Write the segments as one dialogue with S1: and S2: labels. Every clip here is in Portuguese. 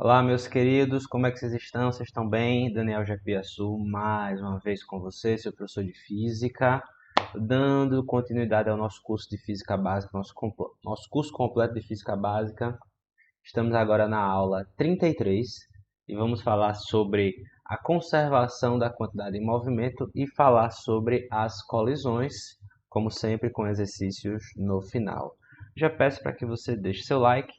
S1: Olá, meus queridos, como é que vocês estão? Vocês estão bem? Daniel Japiaçu, mais uma vez com você, seu professor de Física, dando continuidade ao nosso curso de Física Básica, nosso curso completo de Física Básica. Estamos agora na aula 33 e vamos falar sobre a conservação da quantidade em movimento e falar sobre as colisões, como sempre, com exercícios no final. Já peço para que você deixe seu like,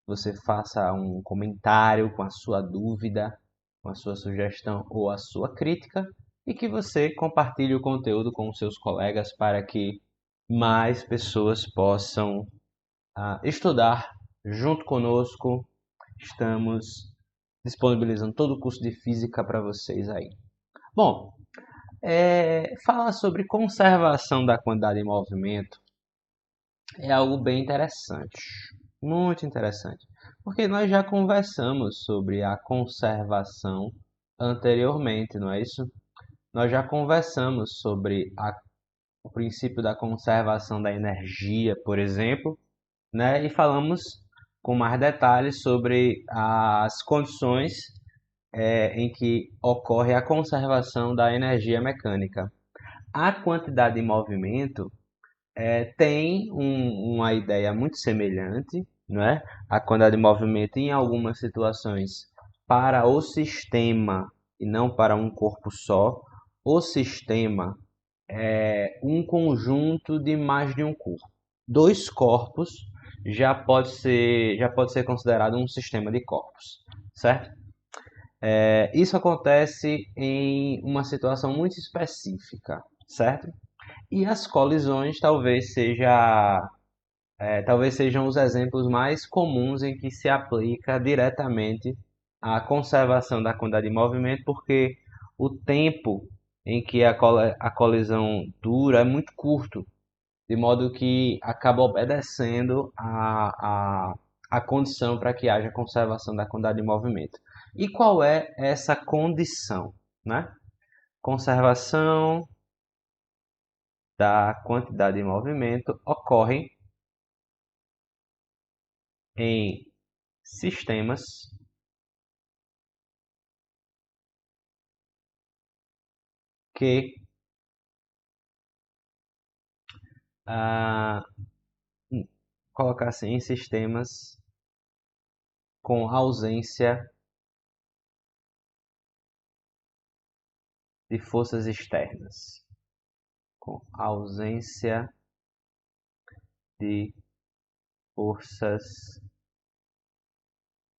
S1: você faça um comentário com a sua dúvida, com a sua sugestão ou a sua crítica e que você compartilhe o conteúdo com os seus colegas para que mais pessoas possam estudar junto conosco. Estamos disponibilizando todo o curso de física para vocês aí. Bom, falar sobre conservação da quantidade em movimento é algo bem interessante, muito interessante, porque nós já conversamos sobre a conservação anteriormente, não é isso? Nós já conversamos sobre o princípio da conservação da energia, por exemplo, né? E falamos com mais detalhes sobre as condições em que ocorre a conservação da energia mecânica. A quantidade de movimento tem uma ideia muito semelhante, não é? A quantidade de movimento em algumas situações para o sistema e não para um corpo só. O sistema é um conjunto de mais de um corpo. Dois corpos já pode ser considerado um sistema de corpos, certo? Isso acontece em uma situação muito específica, certo? E as colisões talvez sejam os exemplos mais comuns em que se aplica diretamente a conservação da quantidade de movimento, porque o tempo em que a colisão dura é muito curto, de modo que acaba obedecendo a condição para que haja conservação da quantidade de movimento. E qual é essa condição, né? Conservação da quantidade de movimento ocorre em sistemas que ah, colocar assim, em sistemas com ausência de forças externas, com ausência de forças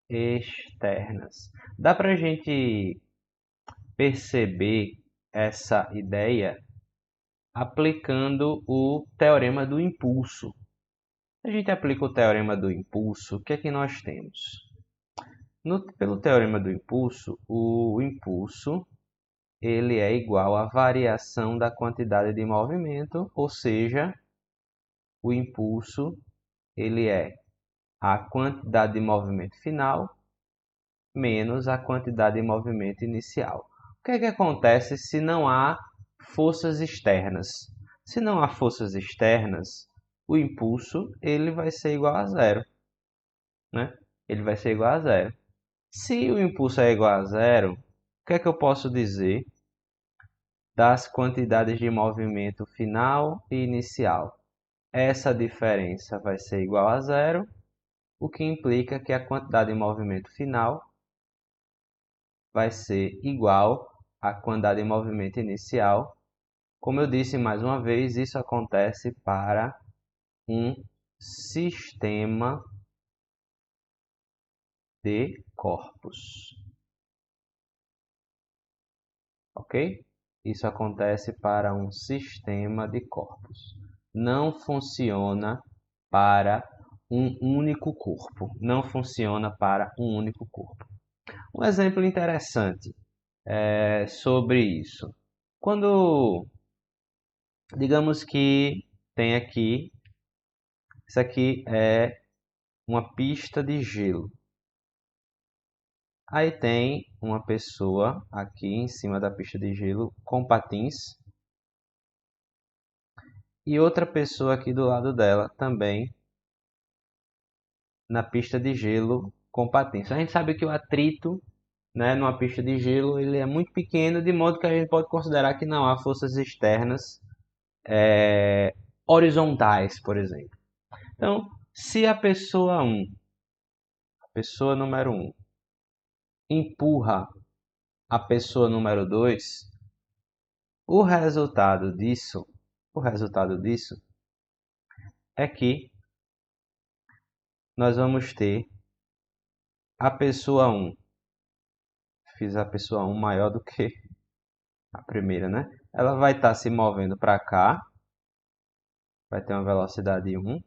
S1: externas. Dá para a gente perceber essa ideia aplicando o teorema do impulso. A gente aplica o teorema do impulso, o que é que nós temos? Pelo teorema do impulso, o impulso ele é igual à variação da quantidade de movimento, ou seja, o impulso ele é a quantidade de movimento final menos a quantidade de movimento inicial. O que é que acontece se não há forças externas? Se não há forças externas, o impulso ele vai ser igual a zero, né? Ele vai ser igual a zero. Se o impulso é igual a zero, o que é que eu posso dizer das quantidades de movimento final e inicial? Essa diferença vai ser igual a zero, o que implica que a quantidade de movimento final vai ser igual à quantidade de movimento inicial. Como eu disse mais uma vez, isso acontece para um sistema de corpos, ok? Isso acontece para um sistema de corpos. Não funciona para um único corpo. Não funciona para um único corpo. Um exemplo interessante sobre isso. Quando, digamos que tem aqui, isso aqui é uma pista de gelo. Aí tem uma pessoa aqui em cima da pista de gelo com patins e outra pessoa aqui do lado dela também na pista de gelo com patins. A gente sabe que o atrito, né, numa pista de gelo, ele é muito pequeno, de modo que a gente pode considerar que não há forças externas horizontais, por exemplo. Então, se a pessoa número um, empurra a pessoa número 2, o resultado disso é que nós vamos ter a pessoa um, fiz a pessoa um maior do que a primeira, né? Ela vai estar se movendo para cá, vai ter uma velocidade 1.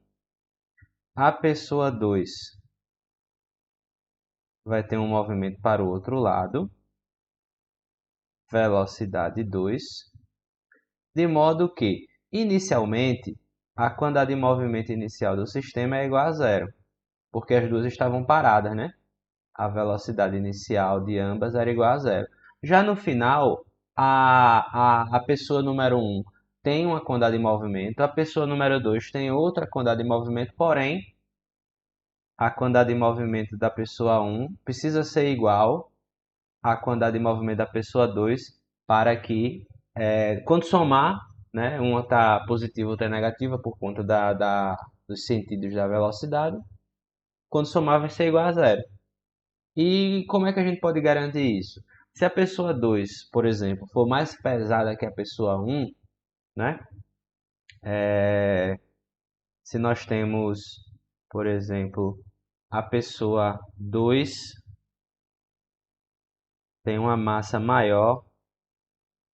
S1: A pessoa 2 vai ter um movimento para o outro lado, velocidade 2, de modo que, inicialmente, a quantidade de movimento inicial do sistema é igual a zero, porque as duas estavam paradas, né? A velocidade inicial de ambas era igual a zero. Já no final, a pessoa número um tem uma quantidade de movimento, a pessoa número 2 tem outra quantidade de movimento, porém, a quantidade de movimento da pessoa um precisa ser igual à quantidade de movimento da pessoa 2 para que, quando somar, né, uma está positiva, outra é negativa por conta dos sentidos da velocidade, quando somar vai ser igual a zero. E como é que a gente pode garantir isso? Se a pessoa 2, por exemplo, for mais pesada que a pessoa um, né? Se nós temos, por exemplo, a pessoa 2 tem uma massa maior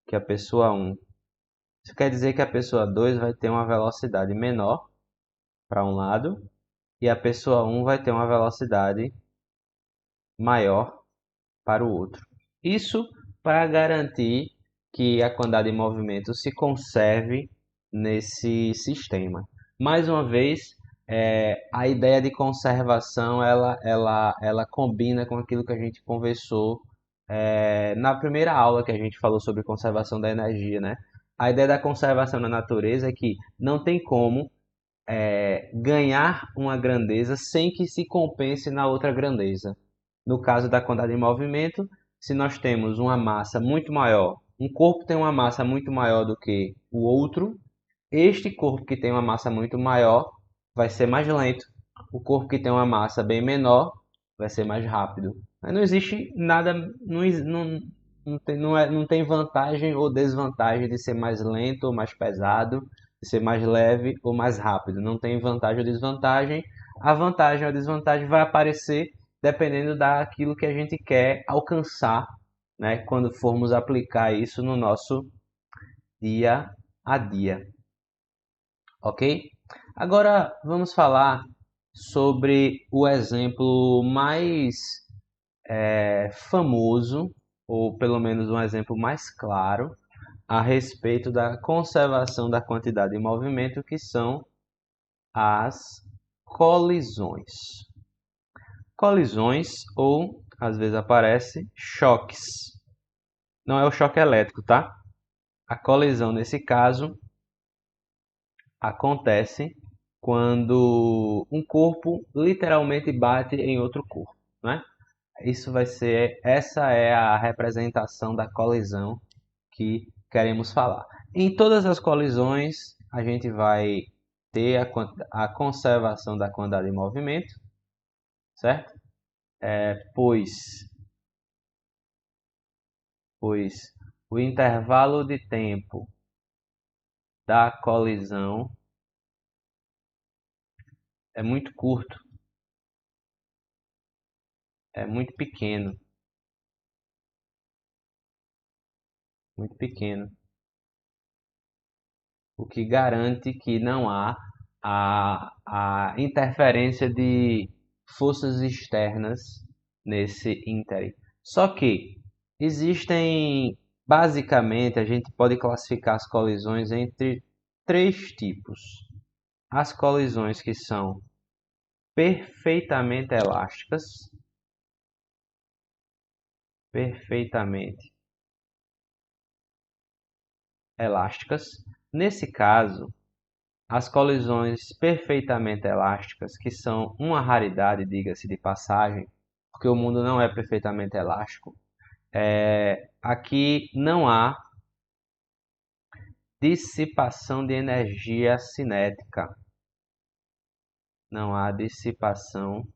S1: que a pessoa um. Isso quer dizer que a pessoa 2 vai ter uma velocidade menor para um lado e a pessoa um vai ter uma velocidade maior para o outro. Isso para garantir que a quantidade de movimento se conserve nesse sistema. Mais uma vez, a ideia de conservação ela combina com aquilo que a gente conversou na primeira aula que a gente falou sobre conservação da energia, né? A ideia da conservação na natureza é que não tem como ganhar uma grandeza sem que se compense na outra grandeza. No caso da quantidade de movimento, se nós temos uma massa muito maior, um corpo tem uma massa muito maior do que o outro, este corpo que tem uma massa muito maior vai ser mais lento. O corpo que tem uma massa bem menor vai ser mais rápido. Mas não existe nada, não tem vantagem ou desvantagem de ser mais lento ou mais pesado, de ser mais leve ou mais rápido. Não tem vantagem ou desvantagem. A vantagem ou a desvantagem vai aparecer dependendo daquilo que a gente quer alcançar, né, quando formos aplicar isso no nosso dia a dia, ok? Agora vamos falar sobre o exemplo mais famoso, ou pelo menos um exemplo mais claro, a respeito da conservação da quantidade de movimento, que são as colisões. Colisões, ou às vezes aparece choques. Não é o choque elétrico, tá? A colisão, nesse caso, acontece quando um corpo literalmente bate em outro corpo, né? Essa é a representação da colisão que queremos falar. Em todas as colisões, a gente vai ter a conservação da quantidade de movimento, certo? Pois o intervalo de tempo da colisão é muito curto, é muito pequeno, o que garante que não há a interferência de forças externas nesse ínterim. Só que existem, basicamente, a gente pode classificar as colisões entre três tipos. As colisões que são perfeitamente elásticas, perfeitamente elásticas. Nesse caso, as colisões perfeitamente elásticas, que são uma raridade, diga-se de passagem, porque o mundo não é perfeitamente elástico. Aqui não há dissipação de energia cinética. Não há dissipação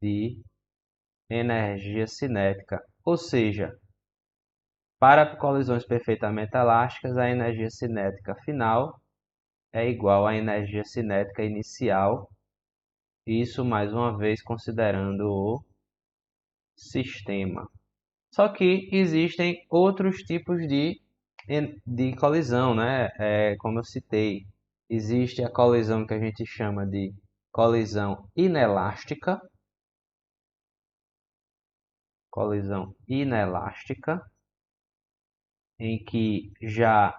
S1: de energia cinética. Ou seja, para colisões perfeitamente elásticas, a energia cinética final é igual à energia cinética inicial. Isso, mais uma vez, considerando o sistema. Só que existem outros tipos de colisão, né? Como eu citei, existe a colisão que a gente chama de colisão inelástica. Colisão inelástica, em que já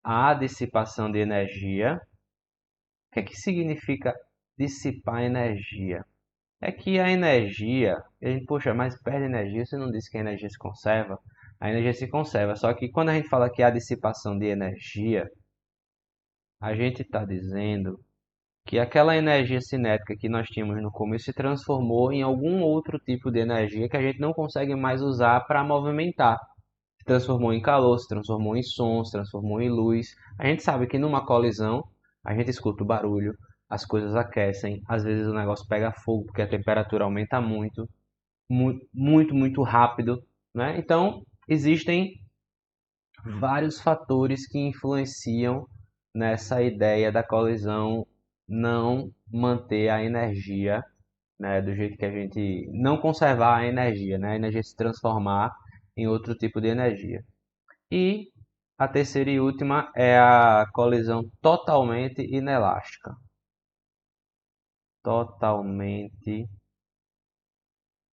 S1: há dissipação de energia. O que é que significa dissipar energia? É que a energia, a gente, poxa, mas perde energia, você não disse que a energia se conserva? A energia se conserva, só que quando a gente fala que há dissipação de energia, a gente está dizendo que aquela energia cinética que nós tínhamos no começo se transformou em algum outro tipo de energia que a gente não consegue mais usar para movimentar. Se transformou em calor, se transformou em som, se transformou em luz. A gente sabe que numa colisão, a gente escuta o barulho, as coisas aquecem, às vezes o negócio pega fogo porque a temperatura aumenta muito, muito rápido, né? Então, existem vários fatores que influenciam nessa ideia da colisão não manter a energia, né, do jeito que a gente não conservar a energia, né, a energia se transformar em outro tipo de energia. E a terceira e última é a colisão totalmente inelástica. Totalmente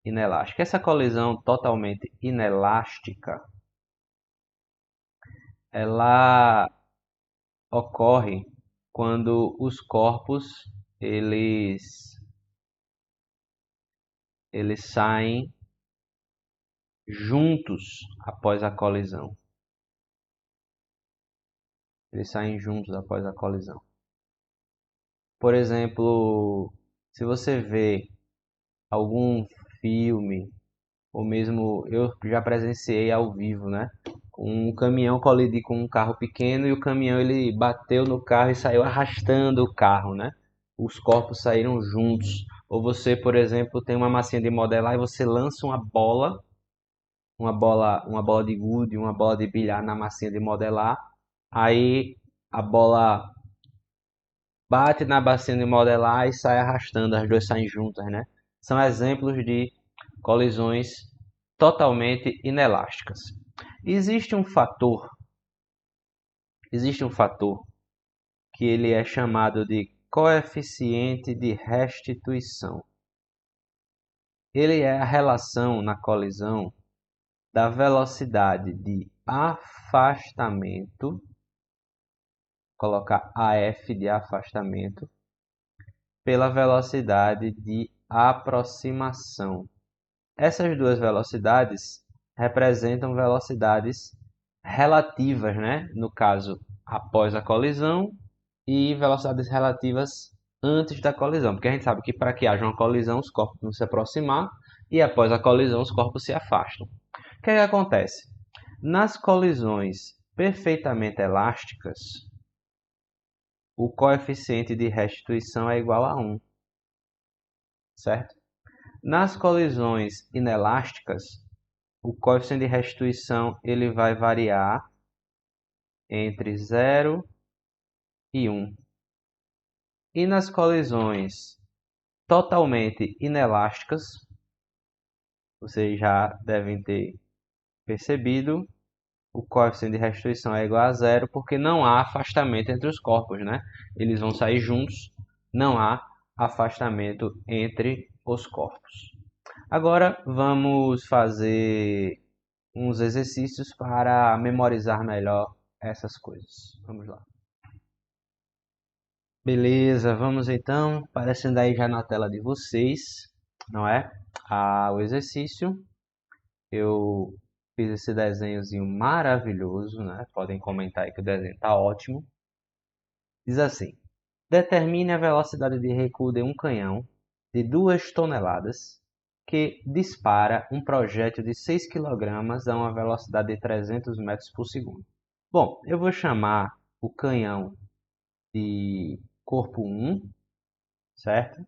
S1: inelástica. Essa colisão totalmente inelástica, ela ocorre quando os corpos eles eles saem juntos após a colisão. Eles saem juntos após a colisão. Por exemplo, se você vê algum filme, ou mesmo eu já presenciei ao vivo, né? Um caminhão colidir com um carro pequeno e o caminhão ele bateu no carro e saiu arrastando o carro, né? Os corpos saíram juntos. Ou você, por exemplo, tem uma massinha de modelar e você lança uma bola de gude, uma bola de bilhar na massinha de modelar, aí a bola bate na massinha de modelar e sai arrastando, as duas saem juntas, né? São exemplos de colisões totalmente inelásticas. Existe um fator, existe um fator que ele é chamado de coeficiente de restituição. Ele é a relação na colisão da velocidade de afastamento, colocar AF de afastamento, pela velocidade de aproximação. Essas duas velocidades representam velocidades relativas, né? No caso, após a colisão e velocidades relativas antes da colisão, porque a gente sabe que para que haja uma colisão, os corpos vão se aproximar e após a colisão, os corpos se afastam. O que é que acontece? Nas colisões perfeitamente elásticas, o coeficiente de restituição é igual a 1, certo? Nas colisões inelásticas, o coeficiente de restituição ele vai variar entre 0 e 1. E nas colisões totalmente inelásticas, vocês já devem ter percebido, o coeficiente de restituição é igual a 0 porque não há afastamento entre os corpos, né? Eles vão sair juntos, não há afastamento entre os corpos. Agora vamos fazer uns exercícios para memorizar melhor essas coisas. Vamos lá. Beleza, vamos então, aparecendo aí já na tela de vocês, não é? O exercício. Eu fiz esse desenhozinho maravilhoso, né? Podem comentar aí que o desenho tá ótimo. Diz assim: determine a velocidade de recuo de um canhão de 2 toneladas que dispara um projétil de 6 kg a uma velocidade de 300 metros por segundo. Bom, eu vou chamar o canhão de corpo 1, certo?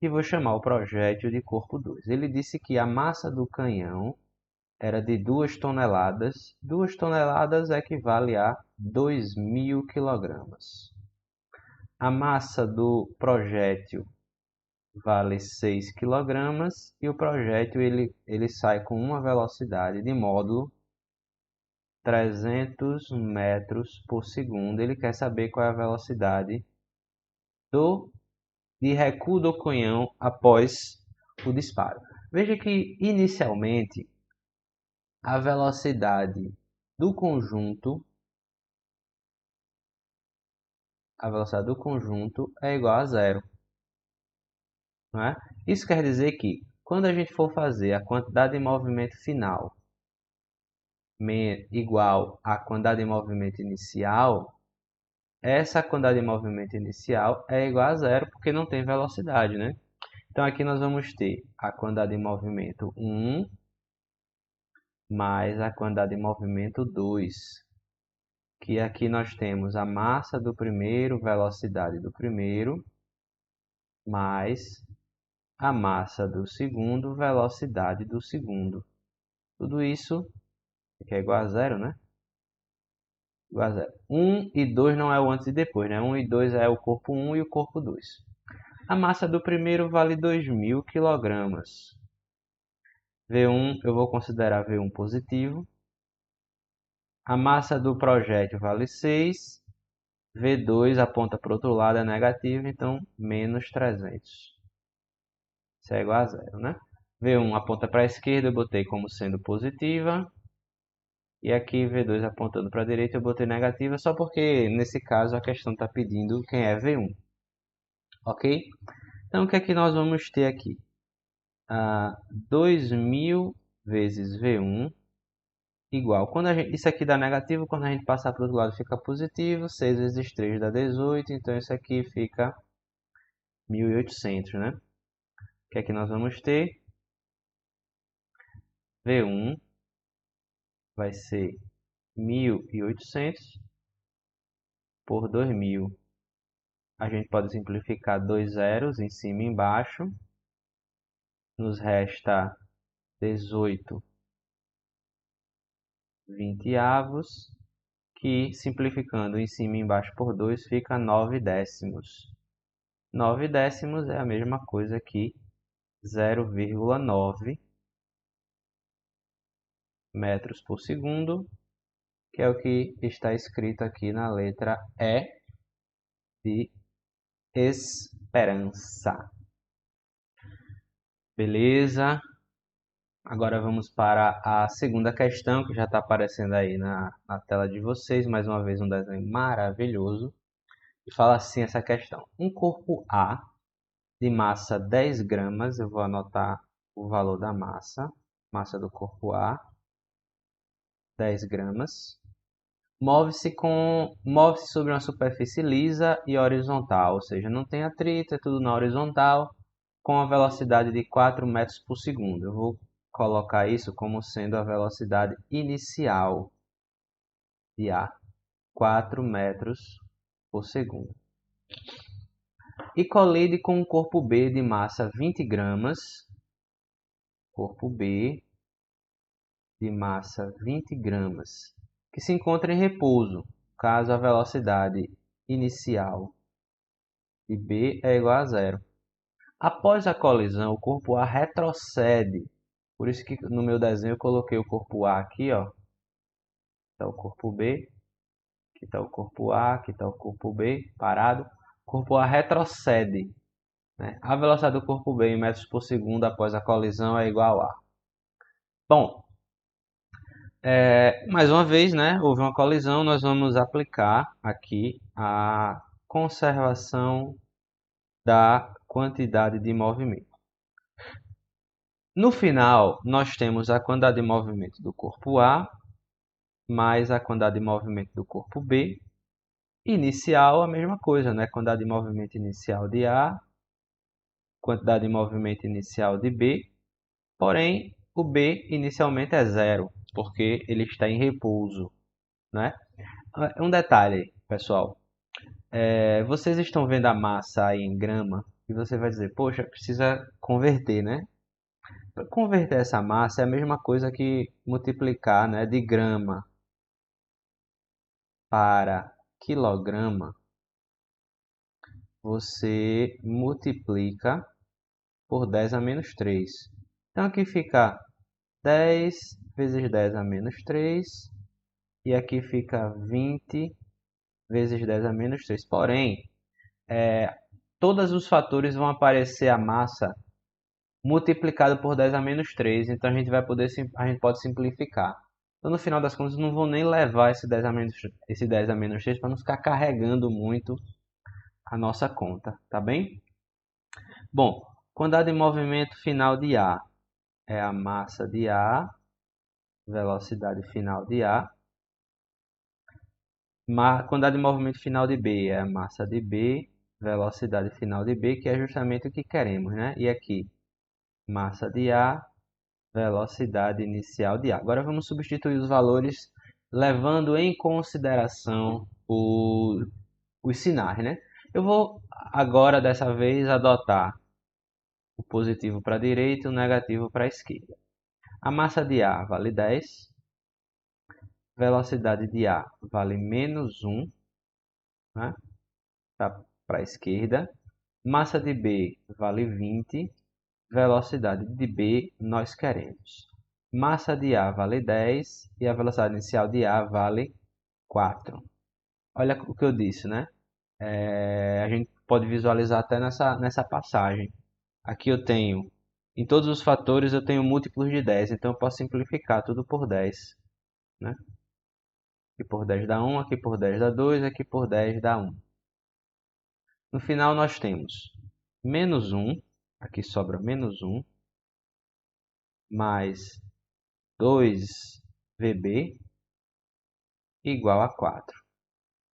S1: E vou chamar o projétil de corpo 2. Ele disse que a massa do canhão era de 2 toneladas. 2 toneladas equivale a 2.000 kg. A massa do projétil vale 6 kg e o projétil ele sai com uma velocidade de módulo 300 metros por segundo. Ele quer saber qual é a velocidade de recuo do canhão após o disparo. Veja que inicialmente a velocidade do conjunto é igual a zero, não é? Isso quer dizer que quando a gente for fazer a quantidade de movimento final igual à quantidade de movimento inicial, essa quantidade de movimento inicial é igual a zero porque não tem velocidade, né? Então aqui nós vamos ter a quantidade de movimento 1 mais a quantidade de movimento 2, que aqui nós temos a massa do primeiro, velocidade do primeiro, mais a massa do segundo, velocidade do segundo. Tudo isso aqui é igual a zero, né? Igual a zero. 1 e 2 não é o antes e depois, né? 1 e 2 é o corpo 1 e o corpo 2. A massa do primeiro vale 2.000 kg. V1 eu vou considerar V1 positivo. A massa do projétil vale 6. V2 aponta para o outro lado, é negativo, então menos 300. Isso é igual a zero, né? V1 aponta para a esquerda, eu botei como sendo positiva. E aqui V2 apontando para a direita, eu botei negativa, só porque nesse caso a questão está pedindo quem é V1. Ok? Então o que é que nós vamos ter aqui? 2.000 vezes V1 igual. Isso aqui dá negativo, quando a gente passar para o outro lado fica positivo. 6 vezes 3 dá 18, então isso aqui fica 1.800, né? O que é que nós vamos ter? V1 vai ser 1.800 por 2.000. A gente pode simplificar 2 zeros em cima e embaixo. Nos resta 18 vinteavos, que simplificando em cima e embaixo por 2 fica 9 décimos. 9 décimos é a mesma coisa que 0,9 metros por segundo, que é o que está escrito aqui na letra E de esperança. Beleza? Agora vamos para a segunda questão, que já está aparecendo aí na tela de vocês. Mais uma vez um desenho maravilhoso. E fala assim essa questão. Um corpo A de massa 10 gramas, eu vou anotar o valor da massa do corpo A, 10 gramas, move-se sobre uma superfície lisa e horizontal, ou seja, não tem atrito, é tudo na horizontal, com a velocidade de 4 metros por segundo. Eu vou colocar isso como sendo a velocidade inicial de A, 4 metros por segundo. E colide com um corpo B de massa 20 gramas, corpo B de massa 20 gramas, que se encontra em repouso, caso a velocidade inicial de B é igual a zero. Após a colisão, o corpo A retrocede. Por isso que no meu desenho eu coloquei o corpo A aqui, ó. Está o corpo B, aqui está o corpo A, aqui está o corpo B, parado. O corpo A retrocede, né? A velocidade do corpo B em metros por segundo após a colisão é igual a... Bom, mais uma vez, né, houve uma colisão, nós vamos aplicar aqui a conservação da quantidade de movimento. No final, nós temos a quantidade de movimento do corpo A mais a quantidade de movimento do corpo B. Inicial, a mesma coisa, né? Quantidade de movimento inicial de A quantidade de movimento inicial de B, porém o B inicialmente é zero, porque ele está em repouso, né? Um detalhe, pessoal, vocês estão vendo a massa aí em grama e você vai dizer, poxa, precisa converter, né? Para converter essa massa é a mesma coisa que multiplicar, né, de grama para quilograma. Você multiplica por 10 a menos 3. Então aqui fica 10 vezes 10 a menos 3 e aqui fica 20 vezes 10 a menos 3. Porém, todos os fatores vão aparecer a massa multiplicado por 10 a menos 3, então a gente pode simplificar. Então no final das contas não vou nem levar esse 10 a menos 3 para não ficar carregando muito a nossa conta, tá bem? Bom, quantidade de movimento final de A é a massa de A, velocidade final de A. Quantidade de movimento final de B é a massa de B, velocidade final de B, que é justamente o que queremos, né? E aqui, massa de A, velocidade inicial de A. Agora vamos substituir os valores levando em consideração os sinais, né? Eu vou agora, dessa vez, adotar o positivo para a direita e o negativo para a esquerda. A massa de A vale 10, velocidade de A vale menos 1, né? Para a esquerda. Massa de B vale 20, velocidade de B nós queremos. Massa de A vale 10 e a velocidade inicial de A vale 4. Olha o que eu disse, né? A gente pode visualizar até nessa passagem. Aqui eu tenho, em todos os fatores eu tenho múltiplos de 10, então eu posso simplificar tudo por 10, né? Aqui por 10 dá 1, aqui por 10 dá 2, aqui por 10 dá 1. No final nós temos menos 1, aqui sobra menos 1, mais 2VB igual a 4.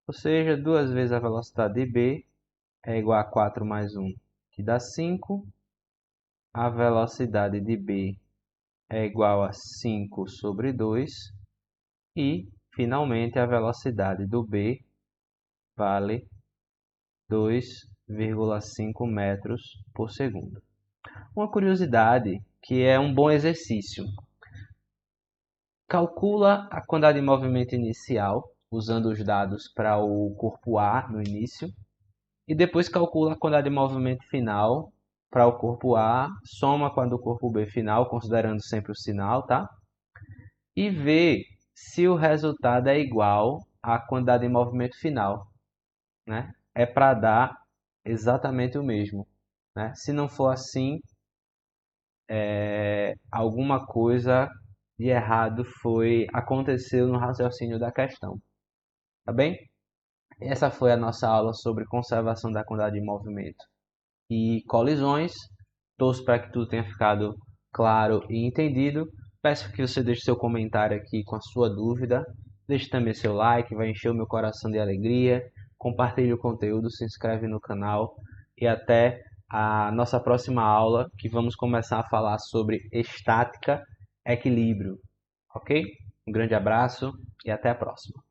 S1: Ou seja, 2 vezes a velocidade de B é igual a 4 mais 1, que dá 5. A velocidade de B é igual a 5 sobre 2. E, finalmente, a velocidade do B vale 2,5 metros por segundo. Uma curiosidade que é um bom exercício. Calcula a quantidade de movimento inicial, usando os dados para o corpo A no início, e depois calcula a quantidade de movimento final para o corpo A, soma com a do corpo B final, considerando sempre o sinal, tá? E vê se o resultado é igual à quantidade de movimento final, né? É para dar exatamente o mesmo, né? Se não for assim, alguma coisa de errado aconteceu no raciocínio da questão, tá bem? Essa foi a nossa aula sobre conservação da quantidade de movimento e colisões. Torço para que tudo tenha ficado claro e entendido. Peço que você deixe seu comentário aqui com a sua dúvida. Deixe também seu like, vai encher o meu coração de alegria. Compartilhe o conteúdo, se inscreve no canal e até a nossa próxima aula, que vamos começar a falar sobre estática, equilíbrio, ok? Um grande abraço e até a próxima.